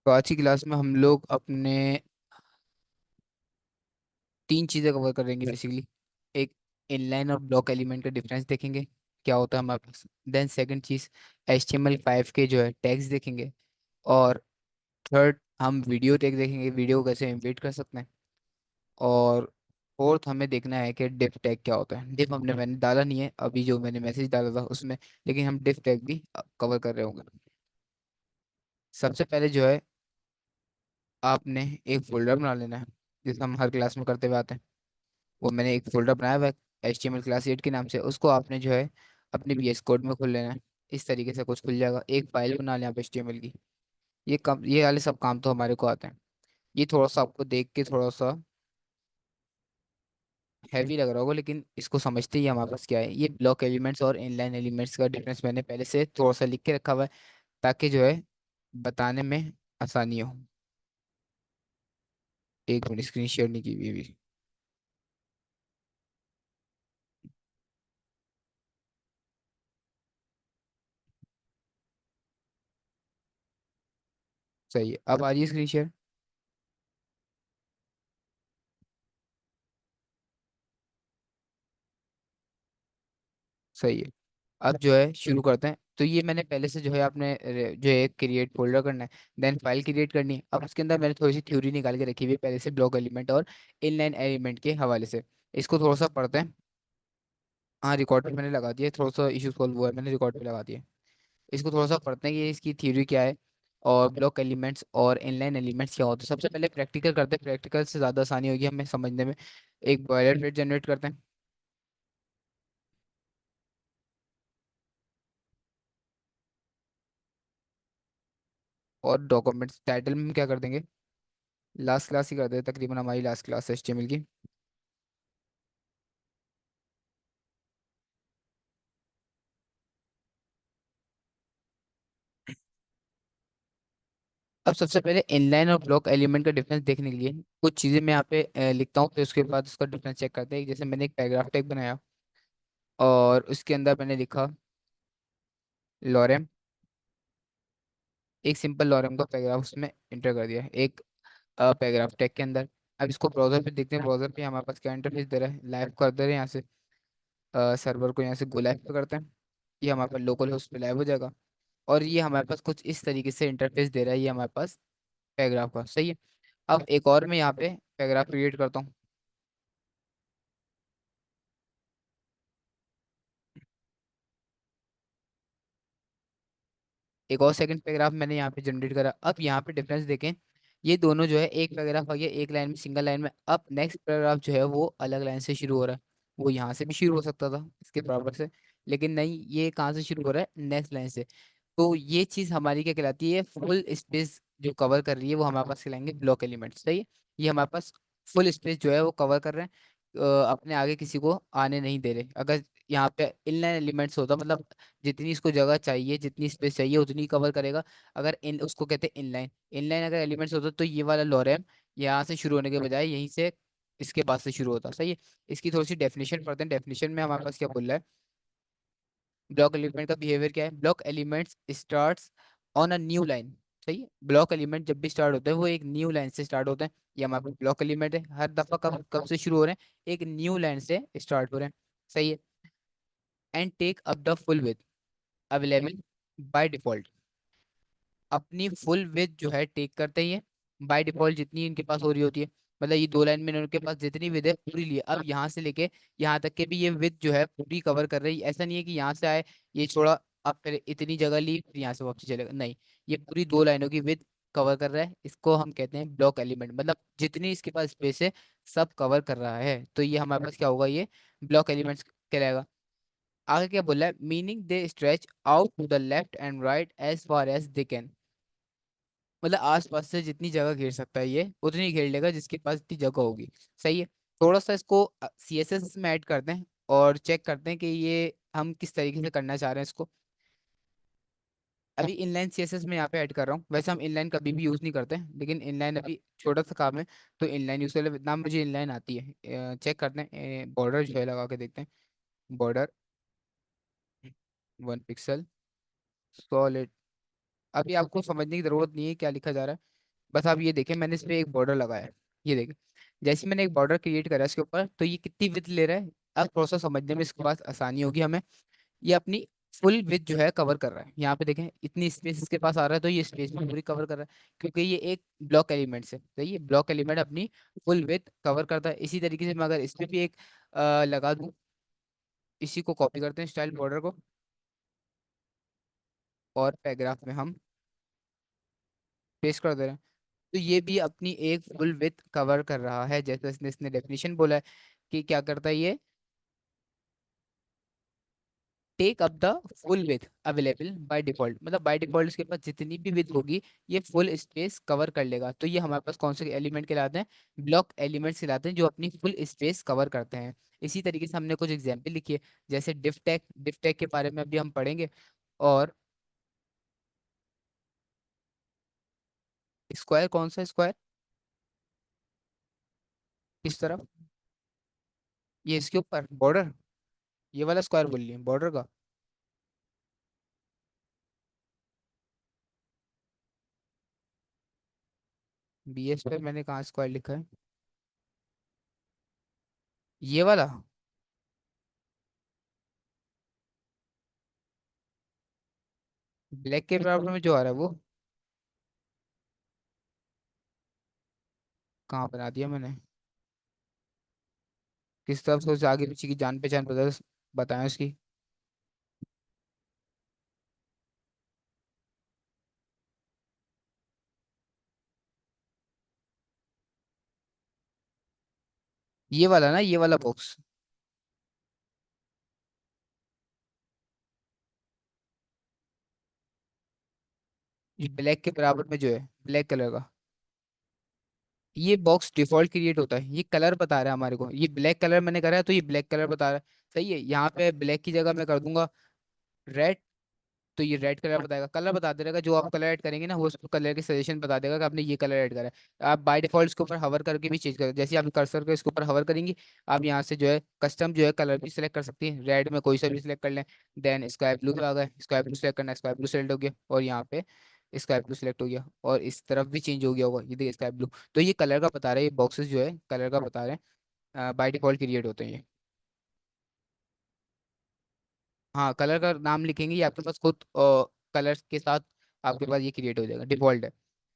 तो आज की क्लास में हम लोग अपने तीन चीज़ें कवर करेंगे बेसिकली। एक, इनलाइन और ब्लॉक एलिमेंट का डिफरेंस देखेंगे, क्या होता है हमारे पास। देन सेकंड चीज़, HTML5 के जो है टैग्स देखेंगे। और थर्ड, हम वीडियो टैग देखेंगे, वीडियो को कैसे इम्पेट कर सकते हैं। और फोर्थ, हमें देखना है कि डिफ टैग क्या होता है। डिफ मैंने डाला नहीं है अभी, जो मैंने मैसेज डाला था उसमें, लेकिन हम डिफ टैग भी कवर कर रहे होंगे। सबसे पहले जो है, आपने एक फोल्डर बना लेना है, जिसे हम हर क्लास में करते हुए आते हैं। वो मैंने एक फोल्डर बनाया हुआ है HTML क्लास 8 के नाम से। उसको आपने जो है अपने VS कोड में खोल लेना है। इस तरीके से कुछ खुल जाएगा, एक फाइल बना लें आप HTML की। ये वाले सब काम तो हमारे को आते हैं। ये थोड़ा सा आपको देख के थोड़ा सा हैवी लग रहा होगा, लेकिन इसको समझते ही हमारे पास क्या है। ये ब्लॉक एलिमेंट्स और इनलाइन एलिमेंट्स का डिफरेंस मैंने पहले से थोड़ा सा लिख के रखा हुआ है, ताकि जो है बताने में आसानी हो। एक मिनट, स्क्रीन शेयर नहीं की हुई अभी। सही है, अब आ रही है स्क्रीन शेयर। सही है। अब जो है शुरू करते हैं। तो ये मैंने पहले से जो है आपने जो है क्रिएट फोल्डर करना है, देन फाइल क्रिएट करनी है। अब उसके अंदर मैंने थोड़ी सी थ्योरी निकाल के रखी हुई है पहले से, ब्लॉक एलिमेंट और इनलाइन एलिमेंट के हवाले से। इसको थोड़ा सा पढ़ते हैं। हाँ, रिकॉर्ड पे मैंने लगा दिया, थोड़ा सा इशू सॉल्व हुआ है, मैंने रिकॉर्ड पे लगा दिया। इसको थोड़ा सा पढ़ते हैं कि इसकी थ्योरी क्या है, और ब्लॉक एलिमेंट्स और इनलाइन एलिमेंट्स क्या होते हैं। सबसे पहले प्रैक्टिकल करते हैं, प्रैक्टिकल से ज़्यादा आसानी होगी हमें समझने में। एक बॉयलर प्लेट जनरेट करते हैं, और डॉक्यूमेंट्स टाइटल में हम क्या कर देंगे, लास्ट क्लास ही कर देते हैं, तकरीबन हमारी लास्ट क्लास है HTML की। अब सबसे पहले इनलाइन और ब्लॉक एलिमेंट का डिफरेंस देखने के लिए कुछ चीज़ें मैं यहाँ पे लिखता हूँ, फिर उसके बाद उसका डिफरेंस चेक करते हैं। जैसे मैंने एक पैराग्राफ टैग बनाया, और उसके अंदर मैंने लिखा लॉरेम। एक सिंपल लॉरेम का पैराग्राफ उसमें इंटर कर दिया एक पैराग्राफ टैग के अंदर। अब इसको ब्राउजर पे देखते हैं, ब्राउजर पे हमारे पास क्या इंटरफेस दे रहा है। लाइव कर दे रहे हैं यहाँ से, सर्वर को यहाँ से गो लाइव पे करते हैं। ये हमारे पास लोकल होस्ट पे लाइव हो जाएगा। और ये हमारे पास कुछ इस तरीके से इंटरफेस दे रहा है, ये हमारे पास पैराग्राफ का। सही है। अब एक और मैं यहाँ पे पैराग्राफ क्रिएट करता हूँ। एक और सेकंड पैराग्राफ मैंने यहाँ पे जनरेट करा। अब यहाँ पे डिफरेंस देखें, ये दोनों जो है एक पैराग्राफ आ गया एक लाइन में, सिंगल लाइन में। अब नेक्स्ट पैराग्राफ जो है वो अलग लाइन से शुरू हो रहा है। वो यहाँ से भी शुरू हो सकता था इसके बराबर से, लेकिन नहीं, ये कहाँ से शुरू हो रहा है, नेक्स्ट लाइन से। तो ये चीज हमारी क्या कहलाती है, फुल स्पेस जो कवर कर रही है वो हमारे पास कहलाएंगे ब्लॉक एलिमेंट्स। सही है। ये हमारे पास फुल स्पेस जो है वो कवर कर रहे हैं, अपने आगे किसी को आने नहीं दे रहे। अगर यहाँ पे इनलाइन एलिमेंट्स होता, मतलब जितनी इसको जगह चाहिए, जितनी स्पेस चाहिए उतनी कवर करेगा। अगर इन उसको कहते हैं इनलाइन। इनलाइन अगर एलिमेंट्स होता तो ये वाला लॉरेम यहाँ से शुरू होने के बजाय यहीं से, इसके पास से शुरू होता। सही है। इसकी थोड़ी सी डेफिनेशन पढ़ते हैं। डेफिनेशन में हमारे पास क्या बोल रहा है, ब्लॉक एलिमेंट का बिहेवियर क्या है। Block elements starts on a new line. सही है। ब्लॉक एलिमेंट जब भी स्टार्ट होता है वो एक न्यू लाइन से स्टार्ट होता है। ये हमारे पास ब्लॉक एलिमेंट है, हर दफा कब कब से शुरू हो रहे हैं, एक न्यू लाइन से स्टार्ट हो रहे हैं। सही है। And take up the full width available by default. अपनी फुल विथ जो है टेक करते ही है बाय डिफॉल्ट, जितनी इनके पास हो रही होती है। मतलब ये दो लाइन में इनके पास जितनी विथ है पूरी ली है। अब यहाँ से लेके यहाँ तक के भी ये विथ जो है पूरी कवर कर रही है। ऐसा नहीं है कि यहाँ से आए, ये छोड़ा, अब फिर इतनी जगह ली फिर यहाँ से वापस चलेगा, नहीं। ये पूरी दो लाइनों की विथ कवर कर रहा है। इसको हम कहते हैं ब्लॉक एलिमेंट, मतलब जितनी इसके पास स्पेस है सब कवर कर रहा है। तो ये हमारे पास क्या होगा, ये ब्लॉक एलिमेंट्स कहलाएगा। आगे क्या बोला है, meaning they stretch out to the left and right as far as they can. मतलब आसपास से जितनी जगह घेर सकता है ये उतनी घेर लेगा जिसके पास इतनी जगह होगी। सही है। थोड़ा सा इसको CSS में ऐड करते हैं और चेक करते हैं कि ये हम किस तरीके से करना चाह रहे हैं इसको। अभी इनलाइन CSS में यहाँ पे ऐड कर रहा हूँ। वैसे हम इनलाइन कभी भी यूज़ नहीं करते हैं, लेकिन इनलाइन अभी छोटा सा काम है तो इनलाइन यूज़ कर ले। नाम मुझे इनलाइन आती है। चेक करते हैं, बॉर्डर जो है लगा के देखते हैं। Border 1 pixel solid. अभी आपको समझने की जरूरत नहीं है क्या लिखा जा रहा है। बस आप ये देखें, मैंने इस पे एक बॉर्डर लगाया है। ये देखें, जैसे मैंने एक बॉर्डर क्रिएट करा इसके ऊपर, तो ये कितनी विड्थ ले रहा है। अब थोड़ा सा समझने में इसके पास आसानी होगी हमें। ये अपनी फुल विथ जो है कवर कर रहा है। यहाँ पे देखें, इतनी स्पेस इसके पास आ रहा है, तो ये स्पेस भी पूरी कवर कर रहा है, क्योंकि ये एक ब्लॉक एलिमेंट से, तो ये ब्लॉक एलिमेंट अपनी फुल विथ कवर करता है। इसी तरीके से मैं अगर इस पे भी एक लगा दूं, इसी को कॉपी करते हैं स्टाइल बॉर्डर को, और पैराग्राफ में हम पेस्ट कर दे रहे हैं, तो ये भी अपनी एक फुल विथ कवर कर रहा है। जैसे इसने इसने डेफिनेशन बोला है कि क्या करता है ये, take up the full width available by default, मतलब बाय डिफॉल्ट इसके पास जितनी भी विथ होगी ये फुल स्पेस कवर कर लेगा। तो ये हमारे पास कौन से एलिमेंट कहलाते हैं, ब्लॉक एलिमेंट्स कहलाते हैं, जो अपनी फुल स्पेस कवर करते हैं। इसी तरीके से हमने कुछ एग्जाम्पल लिखी है, जैसे डिफ टैग के बारे में अभी हम पढ़ेंगे। और स्क्वायर, कौन सा स्क्वायर, किस तरफ, ये इसके ऊपर बॉर्डर, ये वाला स्क्वायर बोल लिए बॉर्डर का। बीएस पे मैंने कहाँ स्क्वायर लिखा है, ये वाला। ब्लैक के बराबर में जो आ रहा है वो, कहाँ बना दिया मैंने, किस तरफ से उसे आगे पीछे की जान पहचान बता, बताएं उसकी। ये वाला ना, ये वाला बॉक्स, ये ब्लैक के बराबर में जो है, ब्लैक कलर का, ये बॉक्स डिफॉल्ट क्रिएट होता है। ये कलर बता रहा है हमारे को, ये ब्लैक कलर मैंने करा है, तो ये ब्लैक कलर बता रहा है। सही है, यहाँ पे ब्लैक की जगह मैं कर दूंगा रेड, तो ये रेड कलर बताएगा, कलर बता दे रहेगा। जो आप कलर ऐड करेंगे ना, वो उसको कलर के सजेशन बता देगा कि आपने ये कलर ऐड करा है। आप बाय डिफॉल्ट इसके ऊपर हवर करके भी चेंज कर, जैसे आप कर्सर को इसके ऊपर हवर करेंगी, आप यहाँ से जो है कस्टम जो है कलर भी सिलेक्ट कर सकती हैं। रेड में कोई सा भी सिलेक्ट कर लें, देन स्काई ब्लू पे आ गए, स्काई ब्लू सेलेक्ट करना है, स्काई ब्लू सेलेक्ट हो गया, और यहाँ पे स्काई ब्लू सेलेक्ट हो गया, और इस तरफ भी चेंज हो गया होगा, ये देखिए स्काई ब्लू। तो ये कलर का बता रहे हैं, ये बॉक्सेस जो है कलर का बता रहे हैं, बाय डिफॉल्ट क्रिएट होते हैं ये। हाँ, कलर का नाम लिखेंगे, ये आपके पास खुद कलर्स के साथ आपके पास ये क्रिएट हो जाएगा, डिफॉल्ट है।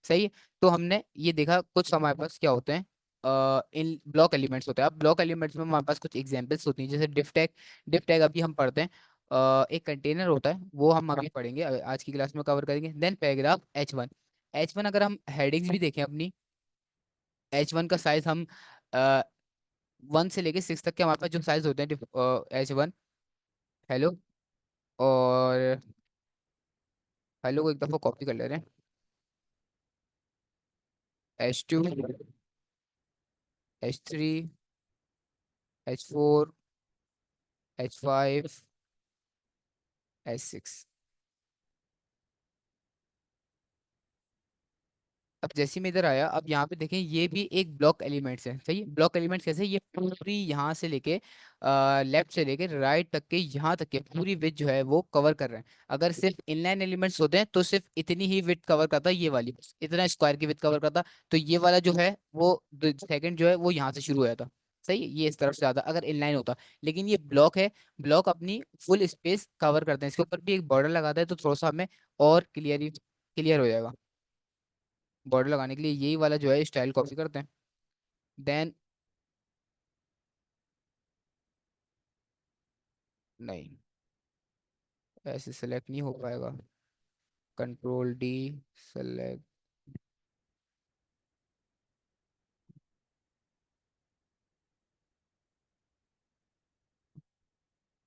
सही है। तो हमने ये देखा कुछ हमारे पास क्या होते हैं, इन ब्लॉक एलिमेंट्स होते हैं। अब ब्लॉक एलिमेंट्स में हमारे पास कुछ एग्जांपल्स होती हैं, जैसे डिफ टैग। डिफ टैग अभी हम पढ़ते हैं, एक कंटेनर होता है, वो हम अभी पढ़ेंगे, आज की क्लास में कवर करेंगे। Then paragraph H1। H1 अगर हम हेडिंग्स भी देखें अपनी, H1 का साइज हम 1 से लेके 6 तक के हमारे पास जो साइज होते हैं H1। हेलो, और हेलो को एक दफा कॉपी कर ले रहे हैं। H2, H3, H4, H5, H6। अब जैसे मैं इधर आया, अब यहाँ पे देखें, ये भी एक ब्लॉक एलिमेंट्स है। सही है, ब्लॉक एलिमेंट्स कैसे, ये पूरी यहाँ से लेके लेफ्ट से लेके राइट तक के, यहाँ तक के पूरी विड्थ जो है वो कवर कर रहे हैं। अगर सिर्फ इनलाइन एलिमेंट्स होते हैं तो सिर्फ इतनी ही विड्थ कवर करता है, ये वाली इतना स्क्वायर की विड्थ कवर करता। तो ये वाला जो है वो सेकंड जो है वो यहाँ से शुरू हुआ था। सही है, ये इस तरफ से आता अगर इनलाइन होता। लेकिन ये ब्लॉक है, ब्लॉक अपनी फुल स्पेस कवर करते हैं। इसके ऊपर भी एक बॉर्डर लगाता है, तो थोड़ा सा हमें और क्लियर हो जाएगा। बॉर्डर लगाने के लिए यही वाला जो है स्टाइल कॉपी करते हैं। देन, नहीं, ऐसे सेलेक्ट नहीं हो पाएगा। Control D, select.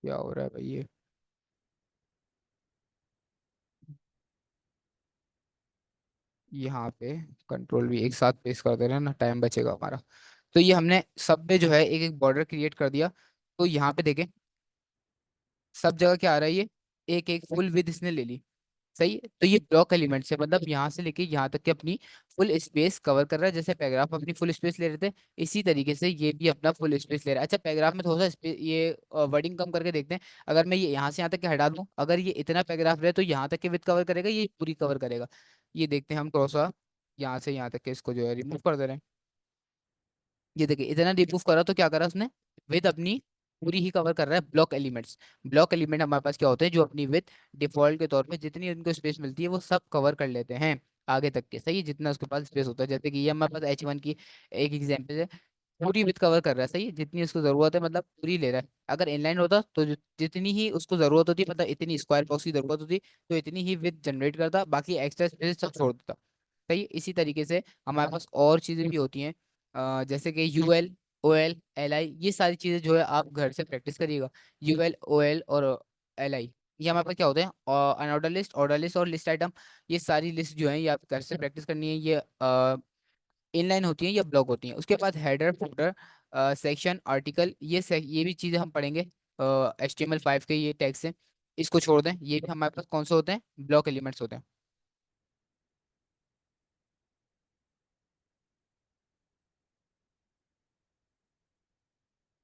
क्या हो रहा है भाई ये, यहाँ पे कंट्रोल V एक साथ पेस्ट कर दे रहे हैं ना, टाइम बचेगा हमारा। तो ये हमने सब पे जो है एक एक बॉर्डर क्रिएट कर दिया। तो यहाँ पे देखें, सब जगह क्या आ रहा है, ये एक एक फुल विद इसने ले ली। सही है, तो ये ब्लॉक एलिमेंट्स है, मतलब यहाँ से लेके यहाँ तक के अपनी फुल स्पेस कवर कर रहा है। जैसे पैराग्राफ अपनी फुल स्पेस ले रहे थे, इसी तरीके से ये भी अपना फुल स्पेस ले रहा है। अच्छा, पैराग्राफ में थोड़ा सा ये वर्डिंग कम करके देखते हैं। अगर मैं ये यहाँ से यहाँ तक के हटा दूँ, अगर ये इतना पैराग्राफ रहे तो यहाँ तक के विथ कवर करेगा, ये पूरी कवर करेगा। ये देखते हैं हम थोड़ा सा। यहाँ से यहाँ तक के इसको जो है रिमूव कर दे रहे हैं। ये देखिए इतना रिमूव करा तो क्या करा उसने, विद अपनी पूरी ही कवर कर रहा है ब्लॉक एलिमेंट्स। ब्लॉक एलिमेंट हमारे पास क्या होते हैं, जो अपनी विद डिफॉल्ट के तौर पे जितनी उनको स्पेस मिलती है वो सब कवर कर लेते हैं आगे तक के, सही है, जितना उसके पास स्पेस होता है। जैसे कि ये हमारे पास H1 की एक एग्जांपल है, पूरी विथ कवर कर रहा है, सही है, जितनी उसको जरूरत है मतलब पूरी ले रहा है। अगर इनलाइन होता तो जितनी ही उसको जरूरत होती, मतलब इतनी स्क्वायर बॉक्स की जरूरत होती, तो इतनी ही विथ जनरेट करता, बाकी एक्स्ट्रा स्पेस सब छोड़ देता। सही है? इसी तरीके से हमारे पास और चीजें भी होती हैं, जैसे कि UL OL LI, ये सारी चीजें जो है आप घर से प्रैक्टिस करिएगा। UL OL और LI, ये हमारे पास क्या होते हैं, अनऑर्डर लिस्ट, ऑर्डर लिस्ट और लिस्ट आइटम। ये सारी लिस्ट जो है ये आप घर से प्रैक्टिस करनी है। ये इनलाइन होती हैं या ब्लॉक होती हैं। उसके बाद हेडर फुटर सेक्शन आर्टिकल, ये भी चीज़ें हम पढ़ेंगे। HTML5 के ये टैग्स हैं, इसको छोड़ दें, ये भी हमारे पास कौन से होते हैं, ब्लॉक एलिमेंट्स होते हैं।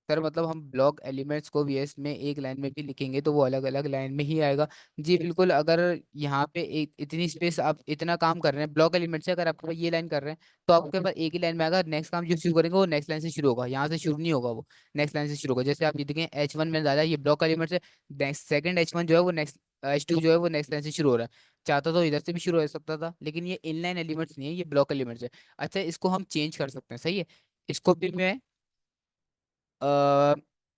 सर मतलब हम ब्लॉक एलिमेंट्स को VS में एक लाइन में भी लिखेंगे तो वो अलग अलग लाइन में ही आएगा। जी बिल्कुल, अगर यहाँ पे एक इतनी स्पेस आप इतना काम कर रहे हैं ब्लॉक एलिमेंट से, अगर आपके पास ये लाइन कर रहे हैं तो आपके पास एक ही लाइन में आएगा। नेक्स्ट काम जो शुरू करेंगे वो नेक्स्ट लाइन से शुरू होगा, यहाँ से शुरू नहीं होगा, वो नेक्स्ट लाइन से शुरू होगा। जैसे आप ये देखें H1 में डाला, ये ब्लॉक एलिमेंट से, नेक्स्ट सेकंड H1 जो है वो नेक्स्ट H2 जो है वो नेक्स्ट लाइन से शुरू हो रहा है। चाहता तो इधर से भी शुरू हो सकता था, लेकिन ये इनलाइन एलिमेंट्स नहीं है, ये ब्लॉक एलिमेंट्स है। अच्छा, इसको हम चेंज कर सकते हैं, सही है, इसको भी मैं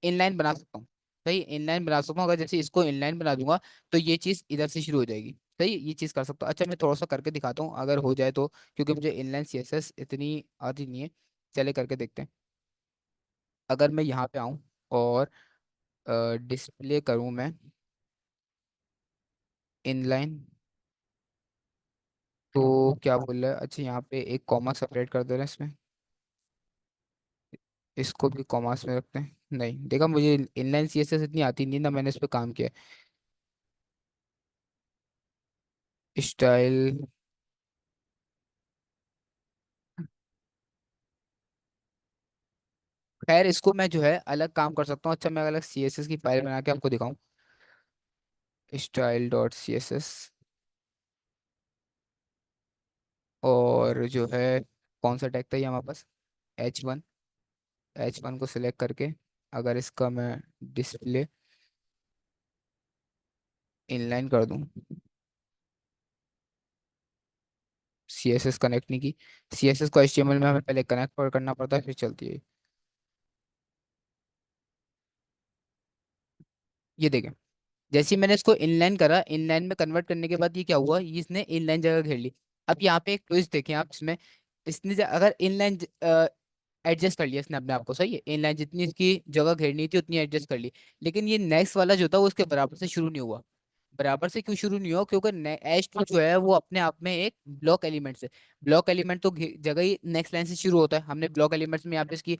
इनलाइन बना सकता हूँ। सही, इनलाइन बना सकता हूँ। अगर जैसे इसको इनलाइन बना दूंगा तो ये चीज़ इधर से शुरू हो जाएगी। सही, ये चीज़ कर सकता हूँ। अच्छा मैं थोड़ा सा करके दिखाता हूँ अगर हो जाए तो, क्योंकि मुझे इनलाइन CSS इतनी आती नहीं है। चले करके देखते हैं। अगर मैं यहाँ पे आऊँ और डिस्प्ले करूँ मैं इनलाइन, तो क्या बोल रहा है, अच्छा यहाँ पे एक कॉमा सेपरेट कर दे रहे हैं इसमें, इसको भी कॉमास में रखते हैं। नहीं देखा, मुझे इनलाइन CSS इतनी आती नहीं ना, मैंने इस पर काम किया है। स्टाइल, खैर इसको मैं जो है अलग काम कर सकता हूँ। अच्छा मैं अलग CSS की फाइल बना के आपको दिखाऊं, style.css, और जो है कौन सा टैग था ये हमारे पास, H1। H1 को सिलेक्ट करके अगर इसका मैं डिस्प्ले इनलाइन कर दूं, CSS कनेक्ट नहीं की, CSS को HTML में हमें पहले कनेक्ट करना पड़ता है फिर चलती है। ये देखें, जैसे ही मैंने इसको इनलाइन करा, इनलाइन में कन्वर्ट करने के बाद ये क्या हुआ, ये इसने इनलाइन जगह घेर ली। अब यहाँ पे एक ट्विस्ट देखें आप इसमें, इसने अगर इनलाइन एडजस्ट कर लिया इसने अपने आप को, सही है, इनलाइन जितनी इसकी जगह घेरनी थी उतनी एडजस्ट कर ली, लेकिन ये नेक्स्ट वाला जो था वो उसके बराबर से शुरू नहीं हुआ। बराबर से क्यों शुरू नहीं हुआ, क्योंकि H2 जो है वो अपने आप में एक ब्लॉक एलिमेंट है। ब्लॉक एलिमेंट तो जगह ही नेक्स्ट लाइन से शुरू होता है। हमने ब्लॉक एलिमेंट्स में यहाँ पे इसकी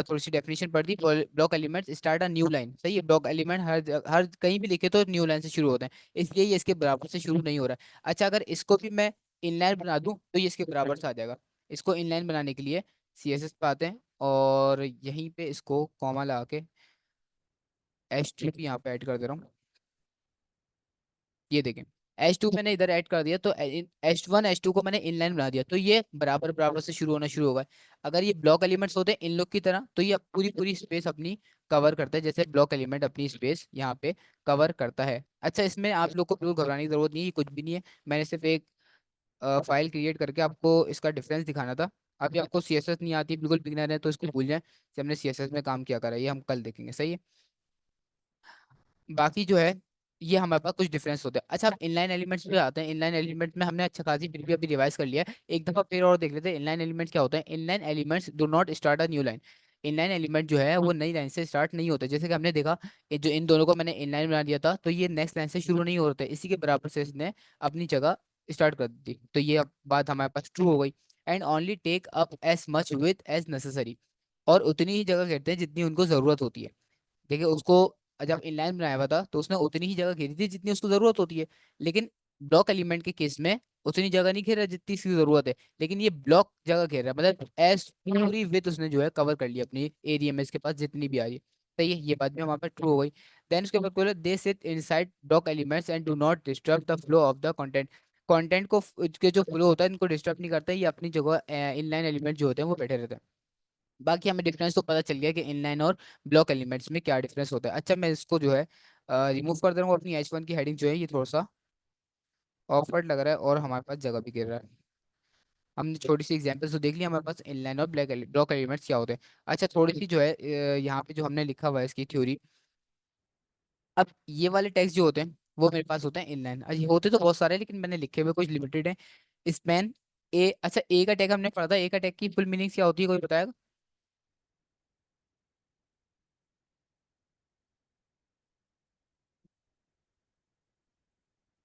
थोड़ी सी डेफिनेशन पढ़ दी। Block elements start a new line, सही है, ब्लॉक एलिमेंट हर कहीं भी लिखे तो न्यू लाइन से शुरू होते हैं, इसलिए ये इसके बराबर से शुरू नहीं हो रहा है। अच्छा अगर इसको भी मैं इनलाइन बना दूं तो ये इसके बराबर से आ जाएगा। इसको इनलाइन बनाने के लिए CSS पे आते हैं और यहीं पे इसको कॉमा लगा के H2 भी यहाँ पे ऐड कर दे रहा हूँ। ये देखें, H2 मैंने इधर ऐड कर दिया तो H1 H2 को मैंने इनलाइन बना दिया, तो ये बराबर बराबर से शुरू होना शुरू होगा। अगर ये ब्लॉक एलिमेंट्स होते हैं इन लोग की तरह तो ये पूरी पूरी स्पेस अपनी कवर करता है, जैसे ब्लॉक एलिमेंट अपनी स्पेस यहाँ पे कवर करता है। अच्छा इसमें आप लोग को बिल्कुल घबराने की जरूरत नहीं है, ये कुछ भी नहीं है। मैंने सिर्फ एक फाइल क्रिएट करके आपको इसका डिफरेंस दिखाना था। अभी आपको CSS नहीं आती, बिल्कुल बिगिनर है, तो इसको भूल जाए कि हमने CSS में काम किया करा है, ये हम कल देखेंगे, सही है। बाकी जो है ये हमारे पास कुछ डिफरेंस होते हैं। अच्छा अब इनलाइन एलिमेंट्स पे आते हैं। इनलाइन एलिमेंट में हमने अच्छा खासी फिर भी अभी रिवाइज कर लिया है, एक दफा फिर और देख लेते हैं इनलाइन एलिमेंट्स क्या होता है। Inline elements do not start a new line. Inline element जो है वो नई लाइन से स्टार्ट नहीं होते। जैसे कि हमने देखा, ये जो इन दोनों को मैंने इनलाइन बना दिया था तो ये नेक्स्ट लाइन से शुरू नहीं होते, इसी के बराबर से इसने अपनी जगह स्टार्ट कर दी, तो ये अब बात हमारे पास ट्रू हो गई। And only take up as much width as necessary, और उतनी ही जगह घेरते हैं जितनी उनको जरूरत होती है। देखिए उसको जब इनलाइन बनाया हुआ था तो उसने उतनी ही जगह घेरी थी जितनी उसको जरूरत होती है, लेकिन ब्लॉक एलिमेंट के केस में उतनी जगह नहीं घेर रहा जितनी इसकी जरूरत है, लेकिन ये ब्लॉक जगह घेर रहा है, मतलब एस पूरी विथ उसने जो है कवर कर लिया अपनी एरिया में, इसके पास जितनी भी आ रही है। तो ये बात भी हमारे पास ट्रू हो गई। देन उसके बाद बोले they sit inside block elements and do not disturb the flow of the content. Content को के जो फ्लो होता है इनको डिस्टर्ब नहीं करता है, ये अपनी जगह इनलाइन एलिमेंट जो होते हैं वो बैठे रहते हैं। बाकी हमें डिफरेंस तो पता चल गया कि इनलाइन और ब्लॉक एलिमेंट्स में क्या डिफरेंस होता है। अच्छा मैं इसको जो है रिमूव कर दे रहा हूँ, अपनी H1 की हेडिंग जो है ये थोड़ा सा ऑफवर्ड लग रहा है और हमारे पास जगह भी गिर रहा है। हमने छोटी सी एग्जांपल्स तो देख लिया हमारे पास इनलाइन और ब्लॉक एलिमेंट्स क्या होते हैं। अच्छा थोड़ी सी जो है यहाँ पे जो हमने लिखा हुआ है इसकी थ्योरी। अब ये वाले टेक्स्ट जो होते हैं वो मेरे पास होते हैं इनलाइन, ये होते तो बहुत सारे हैं लेकिन मैंने लिखे हुए कुछ लिमिटेड है। स्पैन ए, अच्छा ए का टैग हमने पढ़ा था, ए का टैग की फुल मीनिंग क्या होती है, कोई बताएगा?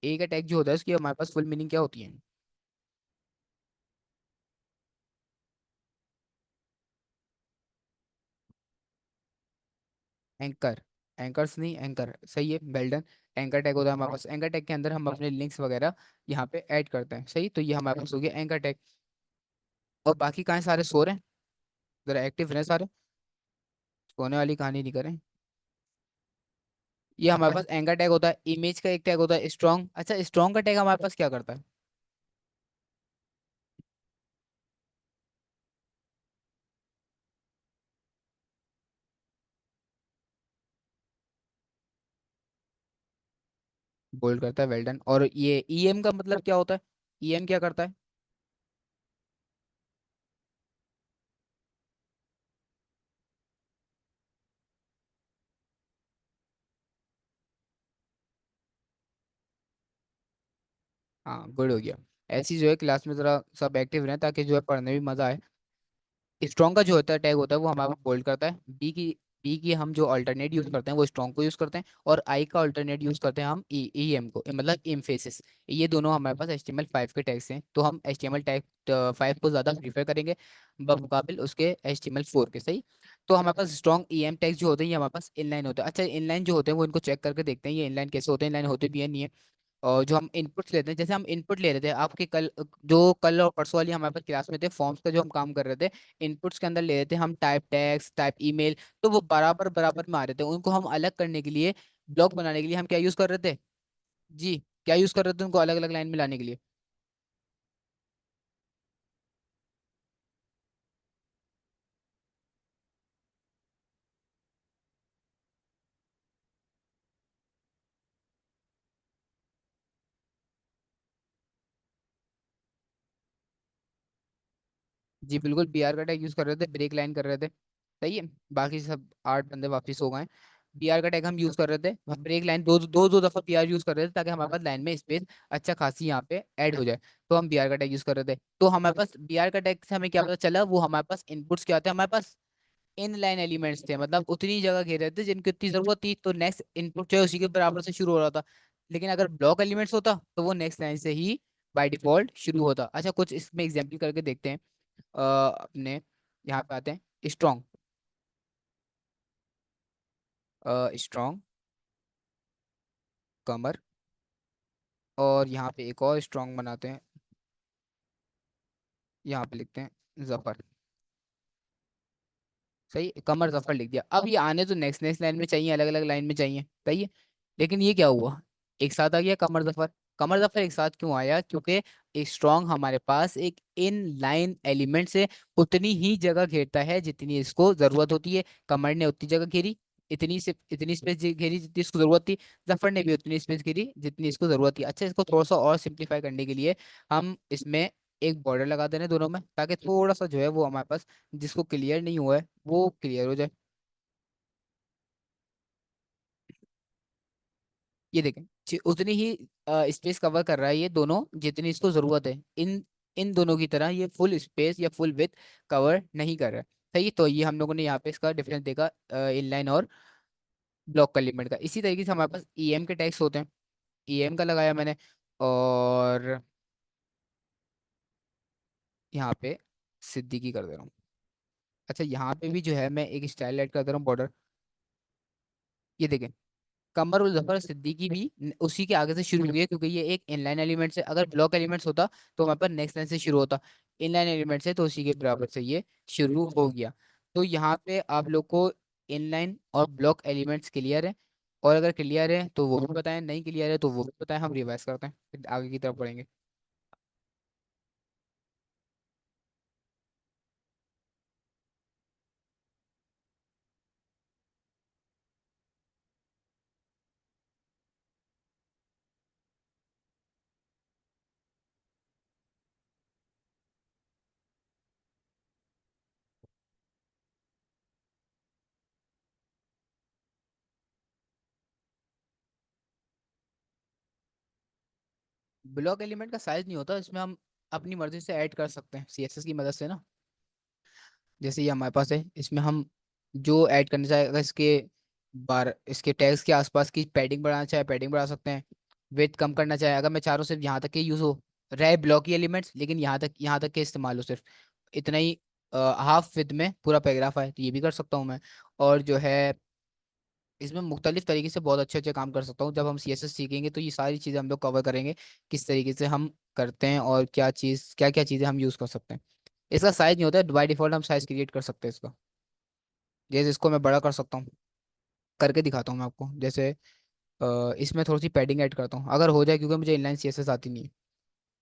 ए का टैग जो होता है उसकी हमारे पास फुल मीनिंग क्या होती है? एंकर, एंकर्स नहीं एंकर, सही है, बेल्डन। एंकर टैग होता है हमारे पास, एंकर टैग के अंदर हम अपने लिंक्स वगैरह यहाँ पे ऐड करते हैं, सही, तो ये हमारे पास हो गया एंकर टैग। और बाकी कहाँ सारे सो रहे हैं, जरा एक्टिव रहे सारे, सोने वाली कहानी नहीं करें। ये हमारे पास एंकर टैग होता है, इमेज का एक टैग होता है स्ट्रॉन्ग। अच्छा स्ट्रॉन्ग का टैग हमारे पास क्या करता है? बोल्ड करता है, वेल डन। और ये ईएम का मतलब क्या होता है, ईएम क्या करता है? हाँ गुड हो गया। ऐसी जो है क्लास में जरा सब एक्टिव रहें ताकि जो है पढ़ने में मजा आए। स्ट्रॉन्ग का जो होता है टैग होता है वो हमारा बोल्ड करता है। बी की हम जो अल्टरनेट यूज करते हैं वो स्ट्रॉन्ग को यूज करते हैं, और आई का अल्टरनेट यूज करते हैं हम ई एम को, मतलब एम्फेसिस। ये दोनों हमारे पास HTML5 के टैग्स हैं, तो हम HTML5 को ज्यादा प्रीफर करेंगे बमुकाबिल उसके HTML4 के, सही। तो हमारे पास स्ट्रॉन्ग EM टैग्स जो होते हैं ये हमारे पास इनलाइन होते हैं। अच्छा इनलाइन जो होते हैं वो इनको चेक करके देखते हैं ये इनलाइन कैसे होते हैं, इनलाइन होते भी है नहीं है। और जो हम इनपुट्स लेते हैं, जैसे हम इनपुट ले रहे थे आपके कल, जो कल और परसों वाली हमारे पास क्लास में थे फॉर्म्स का जो हम काम कर रहे थे, इनपुट्स के अंदर ले रहे थे हम टाइप टेक्स्ट टाइप ईमेल, तो वो बराबर बराबर में आ रहे थे, उनको हम अलग करने के लिए, ब्लॉक बनाने के लिए हम क्या यूज कर रहे थे? जी, क्या यूज कर रहे थे उनको अलग अलग लाइन में लाने के लिए? जी बिल्कुल, BR का टैग यूज कर रहे थे, ब्रेक लाइन कर रहे थे, सही है। बाकी सब 8 बंदे वापस हो गए। BR का टैग हम यूज कर रहे थे, हम ब्रेक लाइन दो दफा BR यूज कर रहे थे ताकि हमारे पास लाइन में स्पेस अच्छा खासी यहाँ पे ऐड हो जाए, तो हम BR का टैग यूज कर रहे थे। तो हमारे पास BR का टैग से हमें क्या पता चला, वो हमारे पास इनपुट्स क्या होते हैं, हमारे पास इन लाइन एलिमेंट्स थे, मतलब उतनी जगह घेर रहे थे जिनकी उतनी जरूरत थी, तो नेक्स्ट इनपुट जो है उसी के बराबर से शुरू हो रहा था। लेकिन अगर ब्लॉक एलिमेंट्स होता तो वो नेक्स्ट लाइन से ही बाय डिफॉल्ट शुरू होता। अच्छा कुछ इसमें एग्जांपल करके देखते हैं। अपने यहाँ पे आते हैं स्ट्रॉन्ग, स्ट्रॉन्ग कमर, और यहाँ पे एक और स्ट्रॉन्ग बनाते हैं, यहाँ पे लिखते हैं जफर। सही, कमर जफर लिख दिया। अब ये आने तो नेक्स्ट नेक्स्ट लाइन में चाहिए, अलग अलग लाइन में चाहिए, सही है। लेकिन ये क्या हुआ, एक साथ आ गया कमर जफर। कमर जफर एक साथ क्यों आया, क्योंकि स्ट्रॉन्ग हमारे पास एक इन लाइन एलिमेंट से उतनी ही जगह घेरता है जितनी इसको जरूरत होती है। कमर ने उतनी जगह घेरी, इतनी स्पेस घेरी जितनी इसको जरूरत थी। जफर ने भी उतनी स्पेस घेरी जितनी इसको जरूरत थी। अच्छा इसको थोड़ा सा और सिंप्लीफाई करने के लिए हम इसमें एक बॉर्डर लगा दे रहे हैं दोनों में, ताकि थोड़ा सा जो है वो हमारे पास जिसको क्लियर नहीं हुआ है वो क्लियर हो जाए। ये देखें, उतनी ही स्पेस कवर कर रहा है ये दोनों जितनी इसको जरूरत है। इन इन दोनों की तरह ये फुल स्पेस या फुल विथ कवर नहीं कर रहा है, सही। तो ये हम लोगों ने यहाँ पे इसका डिफरेंस देखा इनलाइन और ब्लॉक एलिमेंट का। इसी तरीके से हमारे पास EM के टैग्स होते हैं, EM का लगाया मैंने। और यहाँ पे सिद्दीकी कर दे रहा हूँ। अच्छा यहाँ पे भी जो है मैं एक स्टाइल ऐड कर दे रहा हूँ बॉर्डर। ये देखें, कमर उल जफर सिद्दीकी भी उसी के आगे से शुरू हुई है, क्योंकि ये एक इनलाइन एलिमेंट है। अगर ब्लॉक एलिमेंट्स होता तो वहां पर नेक्स्ट लाइन से शुरू होता, इनलाइन एलिमेंट है तो उसी के बराबर से ये शुरू हो गया। तो यहाँ पे आप लोग को इनलाइन और ब्लॉक एलिमेंट्स क्लियर है, और अगर क्लियर है तो वो भी बताएं, नहीं क्लियर है तो वो भी बताएं, हम रिवाइज करते हैं फिर आगे की तरफ बढ़ेंगे। ब्लॉक एलिमेंट का साइज नहीं होता, इसमें हम अपनी मर्जी से ऐड कर सकते हैं सीएसएस की मदद से ना। जैसे ये हमारे पास है, इसमें हम जो ऐड करना चाहे, अगर इसके टैग्स के आसपास की पैडिंग बढ़ाना चाहे पैडिंग बढ़ा सकते हैं। विड्थ कम करना चाहे, अगर मैं चाह रहा हूँ सिर्फ यहाँ तक के यूज़ हो, रहे ब्लॉकी एलिमेंट्स लेकिन यहाँ तक के इस्तेमाल हो सिर्फ, इतना ही हाफ विथ में पूरा पैराग्राफ आए, तो ये भी कर सकता हूँ मैं। और जो है इसमें मुख्तलिफ तरीके से बहुत अच्छे अच्छे काम कर सकता हूँ। जब हम सीएसएस सीखेंगे तो ये सारी चीज़ें हम लोग कवर करेंगे, किस तरीके से हम करते हैं और क्या क्या चीज़ें हम यूज़ कर सकते हैं। इसका साइज नहीं होता है, बाय डिफॉल्ट हम साइज क्रिएट कर सकते हैं इसका। जैसे इसको मैं बड़ा कर सकता हूँ, करके दिखाता हूँ मैं आपको। जैसे इसमें थोड़ी सी पैडिंग ऐड करता हूँ, अगर हो जाए, क्योंकि मुझे इनलाइन सीएसएस आती नहीं है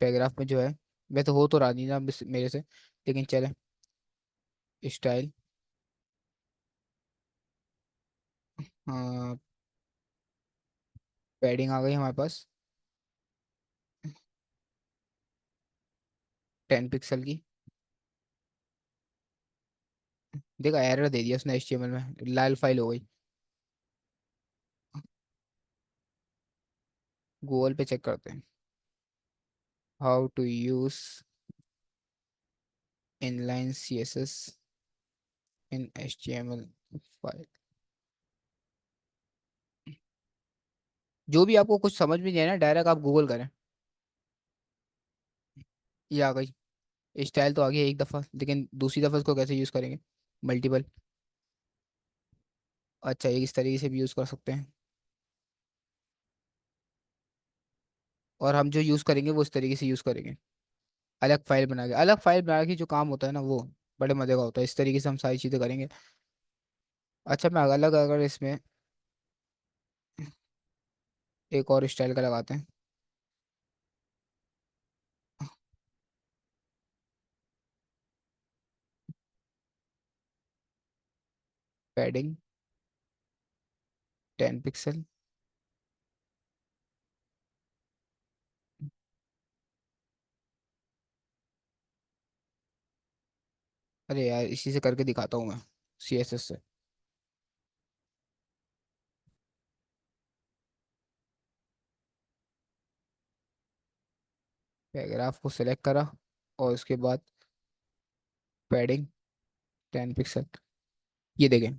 पैराग्राफ में जो है। वैसे हो तो रहा नहीं ना मेरे से, लेकिन चले। स्टाइल, पैडिंग आ गई हमारे पास 10 पिक्सल की। देखा, एरर दे दिया उसने एचटीएमएल में, लाल फाइल हो गई। गूगल पे चेक करते हैं, how to use inline CSS in HTML file. जो भी आपको कुछ समझ में नहीं आया ना, डायरेक्ट आप गूगल करें। ये आ गई, स्टाइल तो आ गया एक दफ़ा, लेकिन दूसरी दफ़ा इसको कैसे यूज़ करेंगे? मल्टीपल, अच्छा एक इस तरीके से भी यूज़ कर सकते हैं। और हम जो यूज़ करेंगे वो इस तरीके से यूज़ करेंगे, अलग फाइल बना के। अलग फाइल बना के जो काम होता है ना, वो बड़े मज़े का होता है। इस तरीके से हम सारी चीज़ें करेंगे। अच्छा, मैं अलग अगर इसमें एक और स्टाइल का लगाते हैं, पैडिंग 10 पिक्सल। अरे यार, इसी से करके दिखाता हूँ मैं, सीएसएस से। पैराग्राफ को सिलेक्ट करा और उसके बाद पैडिंग 10 पिक्सल। ये देखें,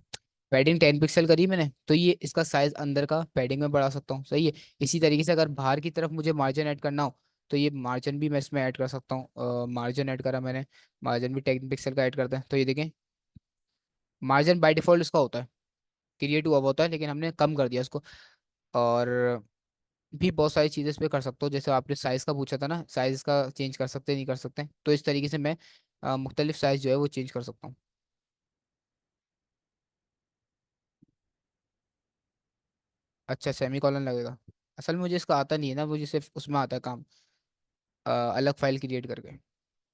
पैडिंग 10 पिक्सल करी मैंने, तो ये इसका साइज अंदर का पैडिंग में बढ़ा सकता हूँ, सही है। इसी तरीके से अगर बाहर की तरफ मुझे मार्जिन ऐड करना हो, तो ये मार्जिन भी मैं इसमें ऐड कर सकता हूँ। मार्जिन ऐड करा मैंने, मार्जिन भी 10 पिक्सल का ऐड करते हैं, तो ये देखें, मार्जिन बाय डिफॉल्ट इसका होता है, क्रिएट हुआ हुआ होता है, लेकिन हमने कम कर दिया इसको। और भी बहुत सारी चीज़ें इस पे कर सकते हो। जैसे आपने साइज़ का पूछा था ना, साइज़ का चेंज कर सकते नहीं कर सकते, तो इस तरीके से मैं मुख्तलिफ साइज़ जो है वो चेंज कर सकता हूँ। अच्छा, सेमी कॉलन लगेगा? असल में मुझे इसका आता नहीं है ना, मुझे सिर्फ उसमें आता है काम, अलग फाइल क्रिएट करके।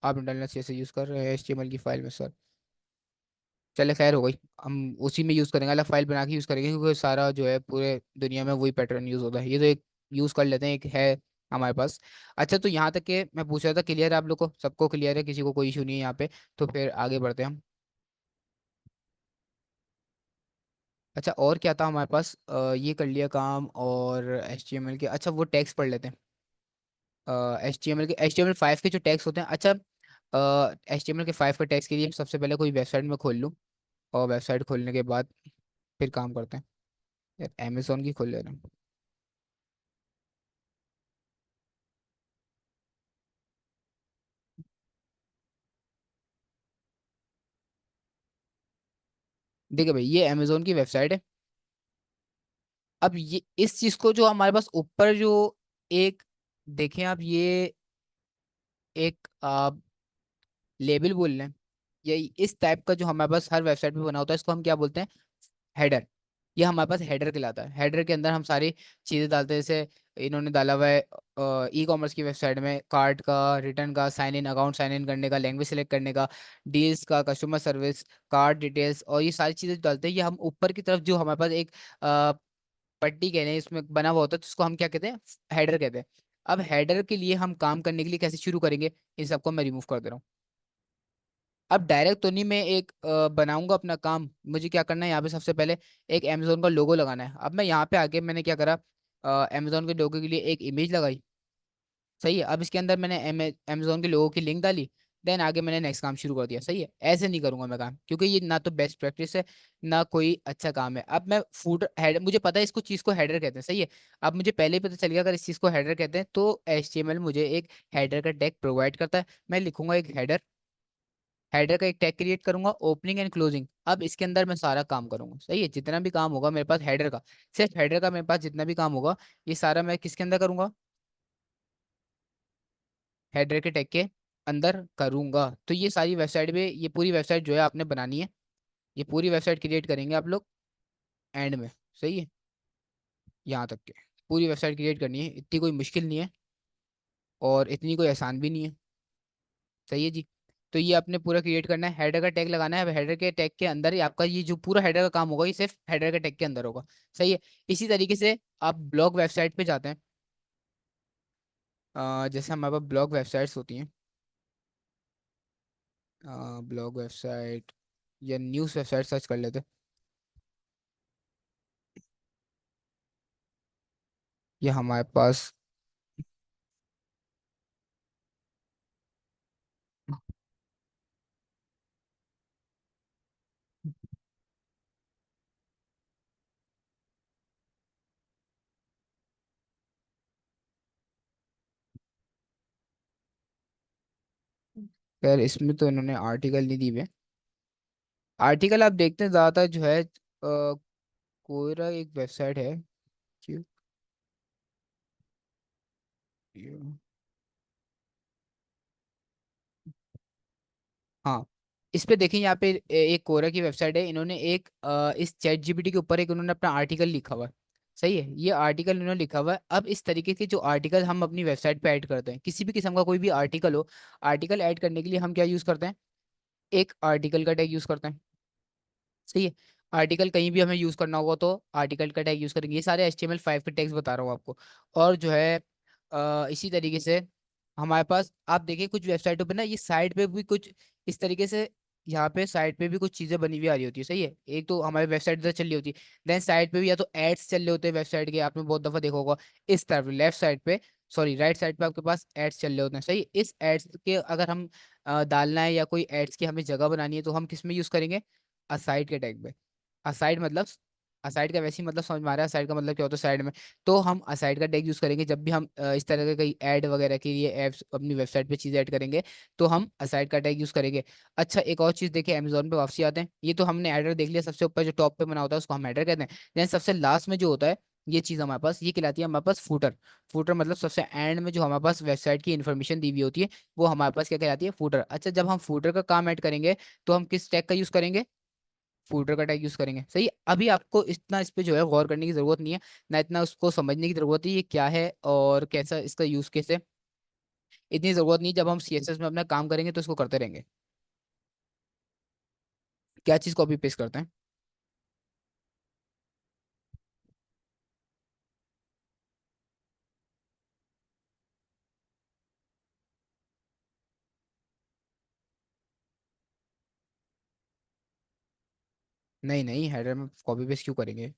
आप इंटरनेट से यूज़ कर रहे हैं एचटीएमएल की फाइल में, सर। चले, खैर हो गई। हम उसी में यूज़ करेंगे, अलग फाइल बना के यूज़ करेंगे, क्योंकि सारा जो है पूरे दुनिया में वही पैटर्न यूज़ होता है। ये तो एक यूज़ कर लेते हैं, एक है हमारे पास। अच्छा, तो यहाँ तक के मैं पूछ रहा था, क्लियर है आप लोग को? सबको क्लियर है? किसी को कोई इशू नहीं है यहाँ पे? तो फिर आगे बढ़ते हैं हम। अच्छा, और क्या था हमारे पास? ये कर लिया काम, और एचटीएमएल के, अच्छा वो टैग्स पढ़ लेते हैं। एच टी एम एल 5 के जो टैग्स होते हैं, अच्छा HTML के 5 के टैग्स के लिए सबसे पहले कोई वेबसाइट में खोल लूँ, और वेबसाइट खोलने के बाद फिर काम करते हैं। यार, अमेजोन की खोल ले रहा हूँ। देखिए भाई, ये अमेजोन की वेबसाइट है। अब ये इस चीज़ को जो हमारे पास ऊपर जो एक, देखें आप, ये एक लेबल बोल रहे हैं, यही इस टाइप का जो हमारे पास हर वेबसाइट पे बना होता है, इसको हम क्या बोलते हैं? हेडर। ये हमारे पास हेडर कहलाता है। हेडर के अंदर हम सारी चीज़ें डालते हैं, जैसे इन्होंने डाला हुआ है ई कॉमर्स की वेबसाइट में, कार्ड का, रिटर्न का, sign in, account sign in करने का, लैंग्वेज सेलेक्ट करने का, डील्स का, कस्टमर सर्विस, कार्ड डिटेल्स, और ये सारी चीज़ें डालते हैं। ये हम ऊपर की तरफ जो हमारे पास एक पट्टी कह रहे हैं इसमें बना हुआ होता है, तो उसको हम क्या कहते हैं? हेडर कहते हैं। अब हेडर के लिए हम काम करने के लिए कैसे शुरू करेंगे? इन सबको मैं रिमूव कर दे रहा हूँ। अब डायरेक्ट तो नहीं, मैं एक बनाऊंगा अपना काम। मुझे क्या करना है, यहाँ पे सबसे पहले एक अमेजोन का लोगो लगाना है। अब मैं यहाँ पे आके मैंने क्या करा, अमेजोन के लोगो के लिए एक इमेज लगाई। सही है। अब इसके अंदर मैंने अमेजोन के लोगों की लिंक डाली, देन आगे मैंने नेक्स्ट काम शुरू कर दिया। सही है, ऐसे नहीं करूंगा मैं काम, क्योंकि ये ना तो बेस्ट प्रैक्टिस है, ना कोई अच्छा काम है। अब मैं फूटर हेडर, मुझे पता है इसको चीज को हेडर कहते हैं। सही है, अब मुझे पहले ही पता चल गया अगर इस चीज को हेडर कहते हैं तो HTML मुझे एक हेडर का टैग प्रोवाइड करता है। मैं लिखूंगा एक हेडर, हेडर का एक टैग क्रिएट करूंगा, ओपनिंग एंड क्लोजिंग। अब इसके अंदर मैं सारा काम करूंगा। सही है, जितना भी काम होगा मेरे पास हेडर का, सिर्फ हेडर का मेरे पास जितना भी काम होगा, ये सारा मैं किसके अंदर करूंगा, हेडर के टैग के अंदर करूंगा। तो ये सारी वेबसाइट पे, ये पूरी वेबसाइट जो है आपने बनानी है, ये पूरी वेबसाइट क्रिएट करेंगे आप लोग एंड में। सही है, यहाँ तक के पूरी वेबसाइट क्रिएट करनी है, इतनी कोई मुश्किल नहीं है और इतनी कोई आसान भी नहीं है। सही है जी। तो ये आपने पूरा क्रिएट करना है, हेडर का टैग लगाना है। अब हेडर के टैग के अंदर ही आपका ये जो पूरा हेडर का काम होगा, ये सिर्फ हेडर के टैग के अंदर होगा। सही है। इसी तरीके से आप ब्लॉग वेबसाइट पे जाते हैं, जैसे हमारे पास ब्लॉग वेबसाइट्स होती हैं, ब्लॉग वेबसाइट या न्यूज़ वेबसाइट सर्च कर लेते हैं। ये हमारे पास, खैर इसमें तो इन्होंने आर्टिकल नहीं दी हुए। आर्टिकल आप देखते हैं ज़्यादातर जो है, कोयरा एक वेबसाइट है, क्यों, हाँ, इस पे देखें, यहाँ पे एक कोरा की वेबसाइट है, इन्होंने एक इस चैट जीपीटी के ऊपर एक उन्होंने अपना आर्टिकल लिखा हुआ है। सही है, ये आर्टिकल इन्होंने लिखा हुआ है। अब इस तरीके के जो आर्टिकल हम अपनी वेबसाइट पे ऐड करते हैं, किसी भी किस्म का कोई भी आर्टिकल हो, आर्टिकल ऐड करने के लिए हम क्या यूज़ करते हैं, एक आर्टिकल का टैग यूज़ करते हैं। सही है, आर्टिकल कहीं भी हमें यूज़ करना होगा तो आर्टिकल का टैग यूज़ करेंगे। ये सारे HTML5 के टैग्स बता रहा हूँ आपको। और जो है इसी तरीके से हमारे पास, आप देखिए कुछ वेबसाइटों पे ना, ये साइड पे भी कुछ इस तरीके से, यहाँ पे साइड पे भी कुछ चीज़ें बनी हुई आ रही होती है। सही है, एक तो हमारी वेबसाइट इधर चल रही होती है, देन साइड पे भी या तो एड्स चल रहे होते हैं वेबसाइट के, आपने बहुत दफ़ा देखा होगा। इस तरफ लेफ्ट साइड पे, सॉरी राइट साइड पे आपके पास एड्स चल रहे होते हैं। सही है? इस एड्स के अगर हम डालना है या कोई एड्स की हमें जगह बनानी है, तो हम किस में यूज़ करेंगे, असाइड के टैग में। असाइड मतलब, असाइड का वैसे ही मतलब समझ में आ रहा है, असाइड का मतलब क्या होता है, साइड में। तो हम असाइड का टैग यूज करेंगे जब भी हम इस तरह के कई ऐड वगैरह के लिए ऐप्स अपनी वेबसाइट पे चीजें ऐड करेंगे, तो हम असाइड का टैग यूज करेंगे। अच्छा, एक और चीज देखिए, अमेजोन पे वापसी आते हैं, ये तो हमने एडर देख लिया, सबसे ऊपर जो टॉप पे बना होता है उसको हम एडर कहते हैं। देन सबसे लास्ट में जो होता है, ये चीज हमारे पास ये कहलाती है हमारे पास फूटर। फूटर मतलब सबसे एंड में जो हमारे पास वेबसाइट की इन्फॉर्मेशन दी हुई होती है, वो हमारे पास क्या कहलाती है, फूटर। अच्छा, जब हम फूटर का काम ऐड करेंगे, तो हम किस टैग का यूज करेंगे, फूटर का टैग यूज करेंगे। सही है? अभी आपको इतना इस पे जो है गौर करने की जरूरत नहीं है, ना इतना उसको समझने की जरूरत है ये क्या है और कैसा इसका यूज केस है, इतनी जरूरत नहीं। जब हम CSS में अपना काम करेंगे तो इसको करते रहेंगे। क्या चीज कॉपी पेस्ट करते हैं। नहीं नहीं, हेडर में कॉपी पेस्ट क्यों करेंगे,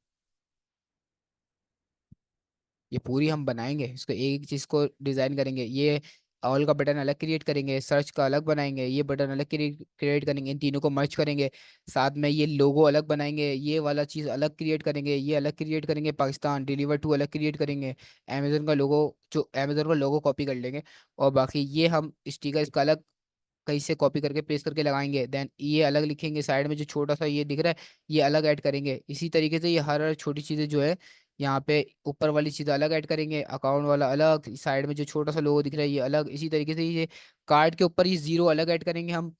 ये पूरी हम बनाएंगे, इसको एक चीज को डिजाइन करेंगे। ये ऑल का बटन अलग क्रिएट करेंगे, सर्च का अलग बनाएंगे, ये बटन अलग क्रिएट करेंगे, इन तीनों को मर्ज करेंगे। साथ में ये लोगो अलग बनाएंगे, ये वाला चीज अलग क्रिएट करेंगे, ये अलग क्रिएट करेंगे, पाकिस्तान डिलीवर टू अलग क्रिएट करेंगे, अमेजोन का लोगो, जो अमेजोन का लोगो कॉपी कर लेंगे, और बाकी ये हम स्टिकर इसका अलग कहीं से कॉपी करके पेस्ट करके लगाएंगे। देन ये अलग लिखेंगे, साइड में जो छोटा सा ये दिख रहा है, ये अलग ऐड करेंगे। इसी तरीके से ये हर छोटी चीजें जो है, यहाँ पे ऊपर वाली चीज़ अलग ऐड करेंगे, अकाउंट वाला अलग, साइड में जो छोटा सा लोगो दिख रहा है ये अलग। इसी तरीके से ये कार्ड के ऊपर ये जीरो अलग ऐड करेंगे हम,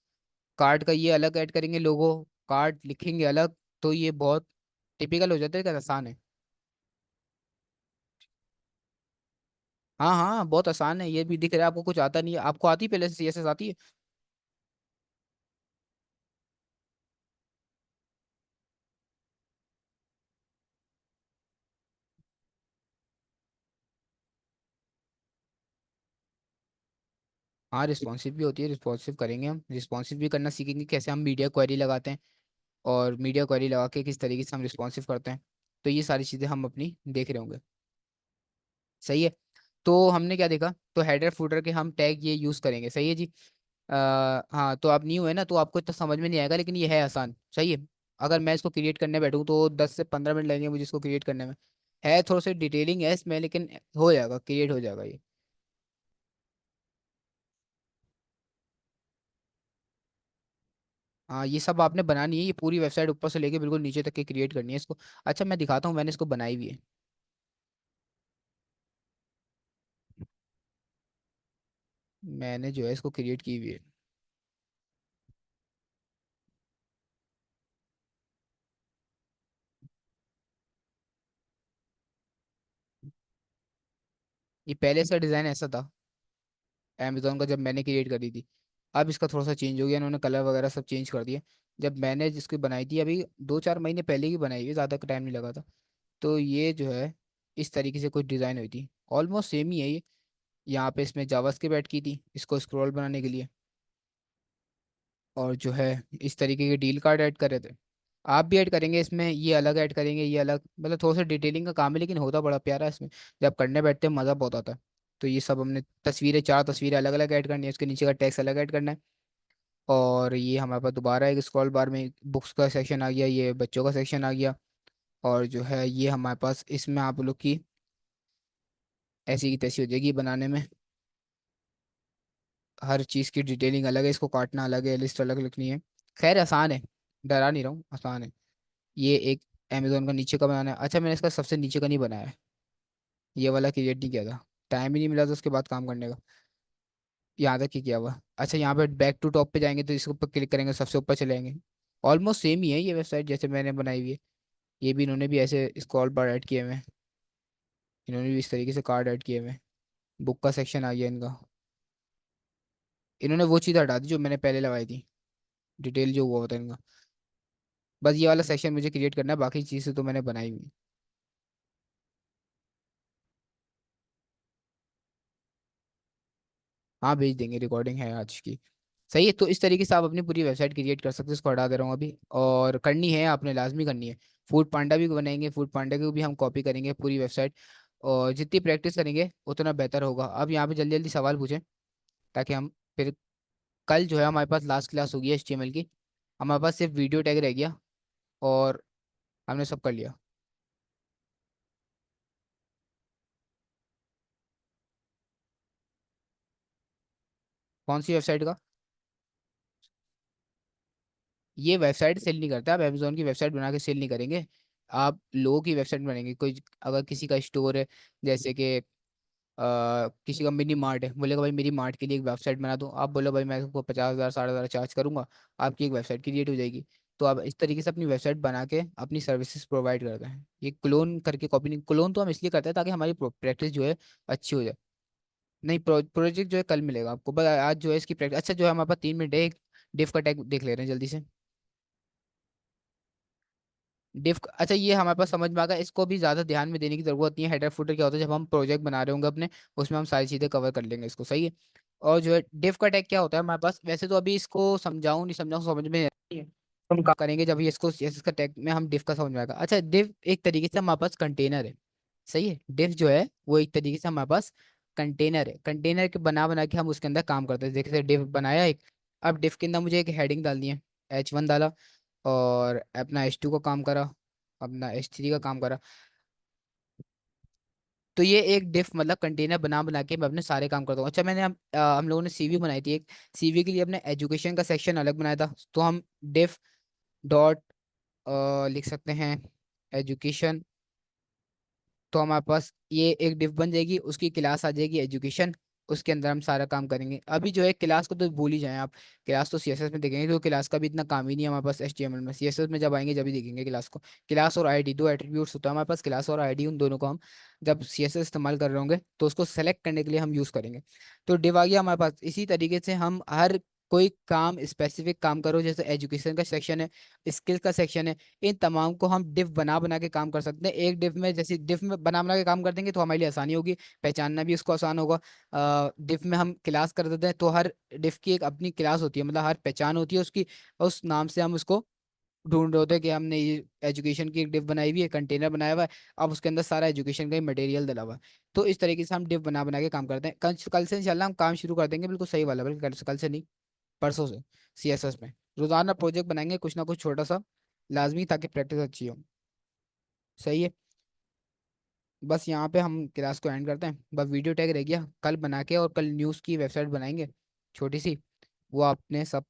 कार्ड का ये अलग ऐड करेंगे लोगो, कार्ड लिखेंगे अलग। तो ये बहुत टिपिकल हो जाता है, क्या आसान है। हाँ हाँ, बहुत आसान है, ये भी दिख रहा है आपको, कुछ आता नहीं है, आपको आती है पहले से CSS आती है। हाँ, रिस्पॉन्सिव भी होती है, रिस्पॉन्सिव करेंगे, हम रिस्पॉन्सिव भी करना सीखेंगे, कैसे हम मीडिया क्वेरी लगाते हैं और मीडिया क्वेरी लगा के किस तरीके से हम रिस्पॉन्सिव करते हैं। तो ये सारी चीज़ें हम अपनी देख रहे होंगे। सही है। तो हमने क्या देखा, तो हेडर फुटर के हम टैग ये यूज करेंगे, सही है जी। हाँ, तो आप न्यू है ना, तो आपको इतना समझ में नहीं आएगा, लेकिन ये है आसान, सही है। अगर मैं इसको क्रिएट करने बैठूँ तो 10 से 15 मिनट लगेंगे मुझे इसको क्रिएट करने में। है थोड़ा सा डिटेलिंग है इसमें, लेकिन हो जाएगा, क्रिएट हो जाएगा ये। हाँ, ये सब आपने बनानी है, ये पूरी वेबसाइट ऊपर से लेके बिल्कुल नीचे तक की क्रिएट करनी है इसको। अच्छा, मैं दिखाता हूँ, मैंने इसको बनाई भी है। मैंने जो है इसको क्रिएट की हुई है। ये पहले इसका डिज़ाइन ऐसा था अमेजोन का, जब मैंने क्रिएट करी थी। अब इसका थोड़ा सा चेंज हो गया, इन्होंने कलर वगैरह सब चेंज कर दिया। जब मैंने जिसकी बनाई थी अभी 2-4 महीने पहले की बनाई है, ज़्यादा टाइम नहीं लगा था। तो ये जो है इस तरीके से कुछ डिज़ाइन हुई थी, ऑलमोस्ट सेम ही है ये। यहाँ पे इसमें जावास्क्रिप्ट ऐड की थी इसको स्क्रॉल बनाने के लिए। और जो है इस तरीके के डील कार्ड ऐड करे थे। आप भी ऐड करेंगे इसमें, ये अलग ऐड करेंगे, ये अलग, मतलब थोड़ा सा डिटेलिंग का काम है, लेकिन होता बड़ा प्यारा है इसमें। जब करने बैठते हैं मज़ा बहुत आता है। तो ये सब हमने तस्वीरें, 4 तस्वीरें अलग अलग ऐड करनी है, उसके नीचे का टेक्स्ट अलग ऐड करना है। और ये हमारे पास दोबारा एक स्क्रॉल बार में बुक्स का सेक्शन आ गया, ये बच्चों का सेक्शन आ गया। और जो है ये हमारे पास इसमें आप लोग की ऐसी की तैसी हो जाएगी बनाने में। हर चीज़ की डिटेलिंग अलग है, इसको काटना अलग है, लिस्ट अलग लिखनी है। खैर आसान है, डरा नहीं रहा हूँ, आसान है। ये एक अमेजोन का नीचे का बनाना है। अच्छा, मैंने इसका सबसे नीचे का नहीं बनाया है, ये वाला क्रिएट नहीं किया था, टाइम ही नहीं मिला था उसके बाद काम करने का। यहाँ तक ही किया हुआ। अच्छा, यहाँ पे बैक टू टॉप पे जाएंगे तो इसके ऊपर क्लिक करेंगे, सबसे ऊपर चले जाएंगे। ऑलमोस्ट सेम ही है ये वेबसाइट जैसे मैंने बनाई हुई है। ये भी इन्होंने भी ऐसे स्क्रॉल बार ऐड किए हुए हैं, इन्होंने भी इस तरीके से कार्ड ऐड किए हुए हैं। बुक का सेक्शन आ गया इनका। इन्होंने वो चीज़ हटा दी जो मैंने पहले लगाई थी, डिटेल जो हुआ होता है इनका। बस ये वाला सेक्शन मुझे क्रिएट करना है, बाकी चीज़ें तो मैंने बनाई हुई। हाँ, भेज देंगे, रिकॉर्डिंग है आज की। सही है, तो इस तरीके से आप अपनी पूरी वेबसाइट क्रिएट कर सकते हो। इसको हटा दे रहा हूँ अभी, और करनी है आपने, लाजमी करनी है। फूड पांडा भी बनाएंगे, फूड पांडा की भी हम कॉपी करेंगे पूरी वेबसाइट। और जितनी प्रैक्टिस करेंगे उतना बेहतर होगा। अब यहाँ पे जल्दी जल्दी सवाल पूछें, ताकि हम फिर कल जो है हमारे पास लास्ट क्लास होगी HTML की। हमारे पास सिर्फ वीडियो टैग रह गया, और हमने सब कर लिया। कौन सी वेबसाइट का? ये वेबसाइट सेल नहीं करता, आप अमेजोन की वेबसाइट बना के सेल नहीं करेंगे। आप लोगों की वेबसाइट बनाएंगे। कोई अगर किसी का स्टोर है, जैसे कि किसी का मिनी मार्ट है, बोलेगा भाई मेरी मार्ट के लिए एक वेबसाइट बना दो, आप बोलो भाई मैं आपको 50,000 60,000 चार्ज करूंगा, आपकी एक वेबसाइट क्रिएट हो जाएगी। तो आप इस तरीके से अपनी वेबसाइट बना के अपनी सर्विसेज प्रोवाइड करते हैं। ये क्लोन करके कॉपी नहीं, क्लोन तो हम इसलिए करते हैं ताकि हमारी प्रैक्टिस जो है अच्छी हो जाए। नहीं, प्रोजेक्ट जो है कल मिलेगा आपको, बस आज जो है इसकी प्रैक्टिस। अच्छा, जो है हमारे पास 3 मिनट है, एक डिफ का टैग देख ले रहे हैं जल्दी से। डिफ, अच्छा ये हमारे पास समझ में आ गया, इसको भी ज्यादा ध्यान में देने की जरूरत नहीं है। हेडर फुटर क्या होता है, जब हम प्रोजेक्ट बना रहे होंगे अपने, उसमें हम सारी चीजें कवर कर लेंगे इसको, सही है। और जो है डिफ का टैग क्या होता है हमारे पास, वैसे तो अभी इसको समझाऊं नहीं समझाऊं समझ में नहीं है। हम काम करेंगे जब ये इसको इसका टैग में हम डिफ का समझ में आएगा। अच्छा, डिफ एक तरीके से हमारे पास कंटेनर है, सही है। डिफ जो है वो एक तरीके से हमारे पास कंटेनर है। कंटेनर के बना बना के हम उसके अंदर काम करते हैं। जैसे डिफ बनाया एक, अब डिफ के अंदर मुझे एक हेडिंग डालनी है, H1 डाला, और अपना H2 का काम करा, अपना H3 का काम करा। तो ये एक डिफ मतलब कंटेनर बना बना के मैं अपने सारे काम करता हूँ। अच्छा, हम लोगों ने CV बनाई थी एक। CV के लिए अपने एजुकेशन का सेक्शन अलग बनाया था, तो हम डिफ डॉट लिख सकते हैं एजुकेशन। तो हमारे पास ये एक डिव बन जाएगी, उसकी क्लास आ जाएगी एजुकेशन। उसके अंदर हम सारा काम करेंगे। अभी जो है क्लास को तो भूल ही जाएं आप, क्लास तो CSS में देखेंगे, क्योंकि क्लास का भी इतना काम ही नहीं है हमारे पास HTML में। CSS में जब आएंगे जब ही देखेंगे क्लास को। क्लास और आईडी दो एट्रीब्यूट्स होता है हमारे पास, क्लास और आईडी, उन दोनों को हम जब CSS इस्तेमाल कर रहे होंगे तो उसको सेलेक्ट करने के लिए हम यूज़ करेंगे। तो डिव आ गया हमारे पास। इसी तरीके से हम हर कोई काम, स्पेसिफिक काम करो, जैसे एजुकेशन का सेक्शन है, स्किल्स का सेक्शन है, इन तमाम को हम डिफ बना बना के काम कर सकते हैं। एक डिफ में, जैसे डिफ में बना बना के काम कर देंगे तो हमारे लिए आसानी होगी, पहचानना भी उसको आसान होगा। डिफ में हम क्लास कर देते हैं, तो हर डिफ की एक अपनी क्लास होती है, मतलब हर पहचान होती है उसकी, और उस नाम से हम उसको ढूंढ रहे होते हैं कि हमने ये एजुकेशन की एक डिव बनाई हुई है, कंटेनर बनाया हुआ है, अब उसके अंदर सारा एजुकेशन का ही मटेरियल डला हुआ है। तो इस तरीके से हम डिव बना बना के काम करते हैं। कल कल से इंशाल्लाह हम काम शुरू कर देंगे बिल्कुल सही वाला, बल्कि कल से नहीं, परसों से। सीएसएस में रोजाना प्रोजेक्ट बनाएंगे कुछ ना कुछ छोटा सा, लाजमी, ताकि प्रैक्टिस अच्छी हो। सही है। बस यहाँ पे हम क्लास को एंड करते हैं, बस वीडियो टैग रह गया कल बना के, और कल न्यूज़ की वेबसाइट बनाएंगे छोटी सी, वो आपने सब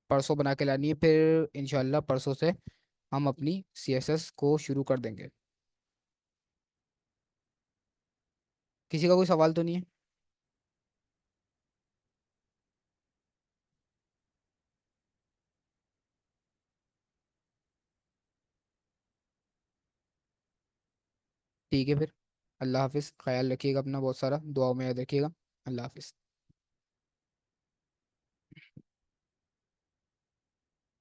परसों बना के लानी है, फिर इंशाल्लाह परसों से हम अपनी सीएसएस को शुरू कर देंगे। किसी का कोई सवाल तो नहीं है? ठीक है फिर। अल्लाह हाफिज़, ख्याल रखिएगा अपना बहुत सारा, दुआओं में याद रखिएगा। अल्लाह हाफिज़।